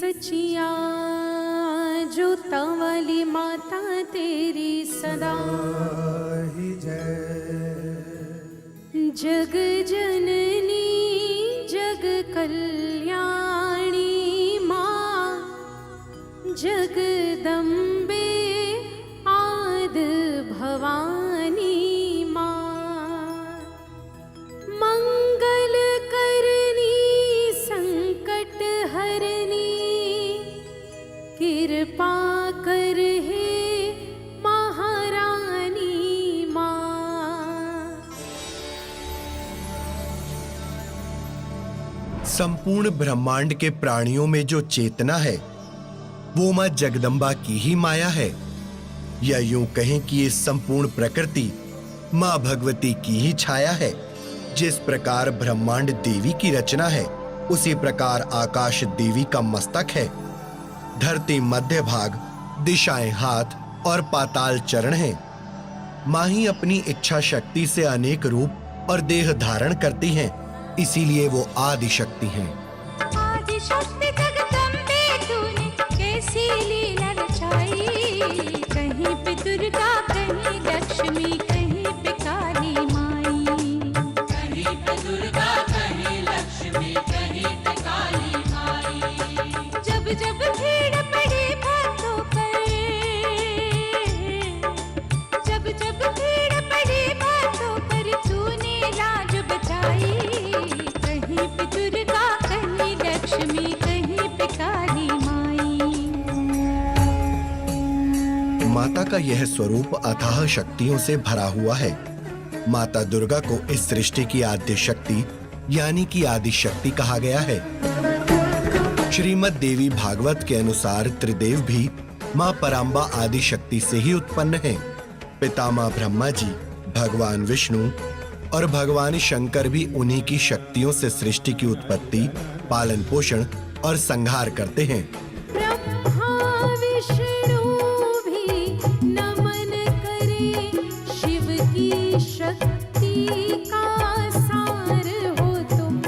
सचिया जो तंवाली माता तेरी सदा ही जय। जग जननी जग कल्याणी माँ जगदम्बे आद भवानी माँ मंगल करनी संकट हरनी कृपा कर हे महारानी माँ। संपूर्ण ब्रह्मांड के प्राणियों में जो चेतना है वो मां जगदम्बा की ही माया है, या यूं कहें कि ये संपूर्ण प्रकृति मां भगवती की ही छाया है। जिस प्रकार ब्रह्मांड देवी की रचना है उसी प्रकार आकाश देवी का मस्तक है, धरती मध्य भाग, दिशाएं हाथ और पाताल चरण हैं। मां ही अपनी इच्छा शक्ति से अनेक रूप और देह धारण करती हैं, इसीलिए वो आदि शक्ति हैं। आदि शक्ति जगदम्बे तूने कैसी लीला रचाई, कहीं पे दुर्गा कहीं लक्ष्मी कहीं पे काली माई, कहीं पे दुर्गा कहीं लक्ष्मी कहीं पे काली माई। जब जब भीड़ पड़ी भक्तों पर, जब जब भीड़ पड़ी भक्तों पर तूने लाज बचाई, कहीं पे दुर्गा कहीं लक्ष्मी कहीं पे काली माई। माता का यह स्वरूप अथाह शक्तियों से भरा हुआ है। माता दुर्गा को इस सृष्टि की आद्य शक्ति यानी कि आदि शक्ति कहा गया है। श्रीमद् देवी भागवत के अनुसार त्रिदेव भी मां पराम्बा आदि शक्ति से ही उत्पन्न हैं। पितामह ब्रह्मा जी, भगवान विष्णु और भगवान शंकर भी उन्हीं की शक्तियों से सृष्टि की उत्पत्ति, पालन पोषण और संहार करते हैं। ब्रह्मा विष्णु भी नमन करे, शिव की शक्ति का सार हो तुम।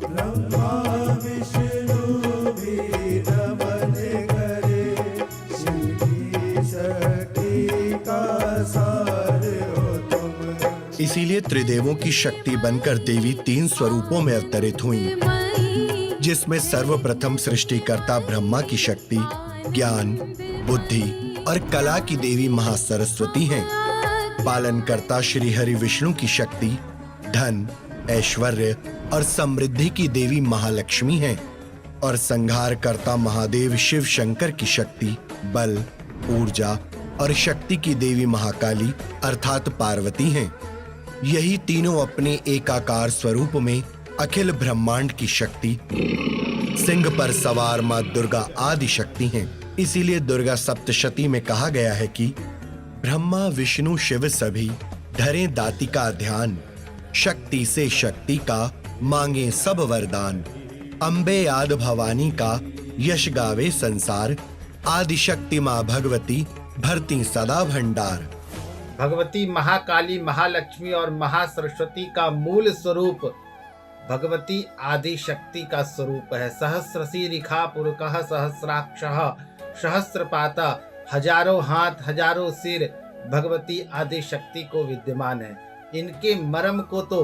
ब्रह्मा विष्णु भी नमन करे, शिव की शक्ति का सार हो तुम। इसीलिए त्रिदेवों की शक्ति बनकर देवी 3 स्वरूपों में अवतरित हुईं, जिसमें सर्वप्रथम सृष्टिकर्ता ब्रह्मा की शक्ति ज्ञान, बुद्धि और कला की देवी महासरस्वती हैं। पालनकर्ता श्री हरि विष्णु की शक्ति धन, ऐश्वर्य और समृद्धि की देवी महालक्ष्मी हैं, और संहारकर्ता महादेव शिव शंकर की शक्ति बल, ऊर्जा और शक्ति की देवी महाकाली अर्थात पार्वती हैं। यही तीनों अपने एकाकार स्वरूप में अखिल ब्रह्मांड की शक्ति, सिंह पर सवार मां दुर्गा आदि शक्ति हैं। इसीलिए दुर्गा सप्तशती में कहा गया है कि ब्रह्मा विष्णु शिव सभी धरें दाती का ध्यान, शक्ति से शक्ति का मांगे सब वरदान। अम्बे आद भवानी का यश गावे संसार, आदि शक्ति मां भगवती भरती सदा भंडार। भगवती महाकाली, महालक्ष्मी और महासरस्वती का मूल स्वरूप भगवती आदि शक्ति का स्वरूप है। सहस्रशीरिखा पुरुषः सहस्राक्षः सहस्रपाता, हजारों हाथ हजारों सिर भगवती आदि शक्ति को विद्यमान है। इनके मर्म को तो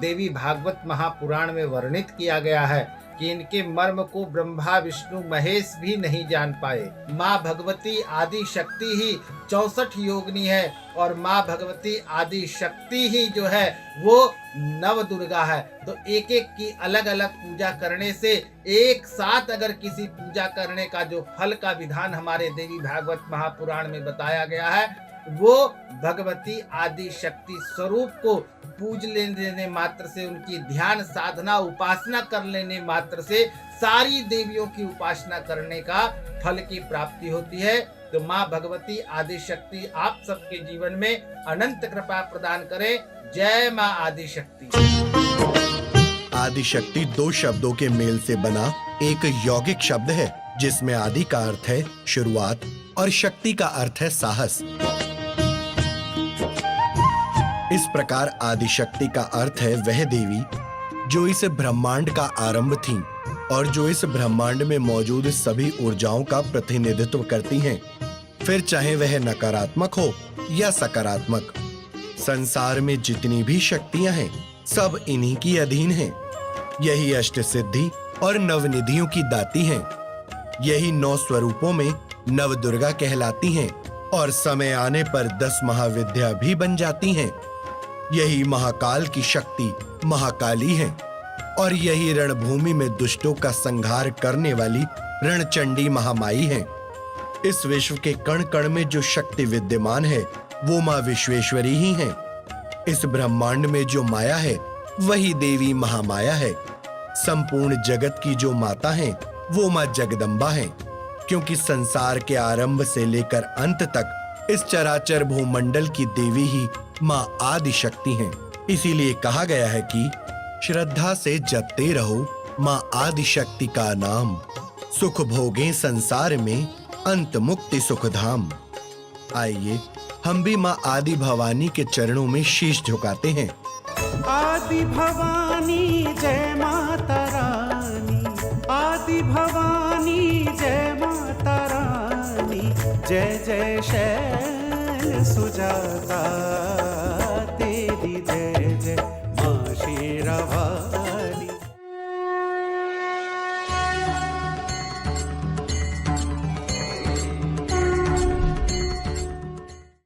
देवी भागवत महापुराण में वर्णित किया गया है कि इनके मर्म को ब्रह्मा विष्णु महेश भी नहीं जान पाए। माँ भगवती आदि शक्ति ही 64 योगिनी है, और माँ भगवती आदि शक्ति ही जो है वो नव दुर्गा है। तो एक एक की अलग अलग पूजा करने से एक साथ अगर किसी पूजा करने का जो फल का विधान हमारे देवी भागवत महापुराण में बताया गया है, वो भगवती आदि शक्ति स्वरूप को पूज लेने मात्र से, उनकी ध्यान साधना उपासना कर लेने मात्र से सारी देवियों की उपासना करने का फल की प्राप्ति होती है। तो माँ भगवती आदि शक्ति आप सबके जीवन में अनंत कृपा प्रदान करे। जय माँ आदि शक्ति। आदि शक्ति 2 शब्दों के मेल से बना एक यौगिक शब्द है, जिसमें आदि का अर्थ है शुरुआत और शक्ति का अर्थ है साहस। इस प्रकार आदि शक्ति का अर्थ है वह देवी जो इस ब्रह्मांड का आरंभ थी और जो इस ब्रह्मांड में मौजूद सभी ऊर्जाओं का प्रतिनिधित्व करती हैं, फिर चाहे वह नकारात्मक हो या सकारात्मक। संसार में जितनी भी शक्तियां हैं, सब इन्हीं की अधीन हैं। यही अष्ट सिद्धि और नवनिधियों की दाती हैं। यही 9 स्वरूपों में नव दुर्गा कहलाती हैं और समय आने पर 10 महाविद्या भी बन जाती हैं। यही महाकाल की शक्ति महाकाली है और यही रणभूमि में दुष्टों का संहार करने वाली रणचंडी महामाई है। इस विश्व के कण कण में जो शक्ति विद्यमान है वो माँ विश्वेश्वरी ही है। इस ब्रह्मांड में जो माया है वही देवी महामाया है। संपूर्ण जगत की जो माता है वो माँ जगदम्बा है, क्योंकि संसार के आरंभ से लेकर अंत तक इस चराचर भूमंडल की देवी ही माँ आदि शक्ति है। इसीलिए कहा गया है कि श्रद्धा से जपते रहो माँ आदि शक्ति का नाम, सुख भोगे संसार में अंत मुक्ति सुख धाम। आइए हम भी माँ आदि भवानी के चरणों में शीश झुकाते हैं। आदि भवानी जय माता रानी, आदि भवानी जय माता रानी, जय जय शैल सुजाता।